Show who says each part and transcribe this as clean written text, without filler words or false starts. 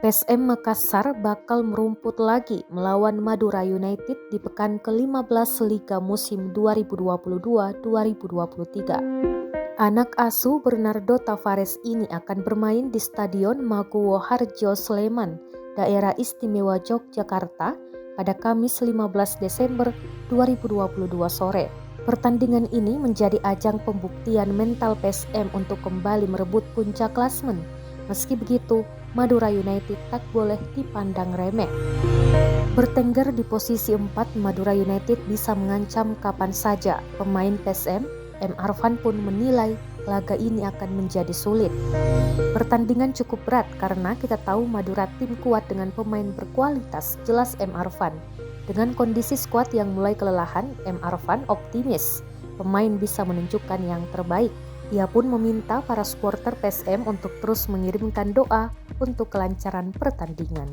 Speaker 1: PSM Makassar bakal merumput lagi melawan Madura United di pekan ke-15 Liga musim 2022-2023. Anak asuh Bernardo Tavares ini akan bermain di Stadion Maguwo Harjo Sleman, Daerah Istimewa Yogyakarta pada Kamis 15 Desember 2022 sore. Pertandingan ini menjadi ajang pembuktian mental PSM untuk kembali merebut puncak klasemen. Meski begitu, Madura United tak boleh dipandang remeh. Bertengger di posisi 4, Madura United bisa mengancam kapan saja. Pemain PSM, M. Arfan pun menilai laga ini akan menjadi sulit. Pertandingan cukup berat karena kita tahu Madura tim kuat dengan pemain berkualitas, jelas M. Arfan. Dengan kondisi skuad yang mulai kelelahan, M. Arfan optimis pemain bisa menunjukkan yang terbaik. Ia pun meminta para supporter PSM untuk terus mengirimkan doa untuk kelancaran pertandingan.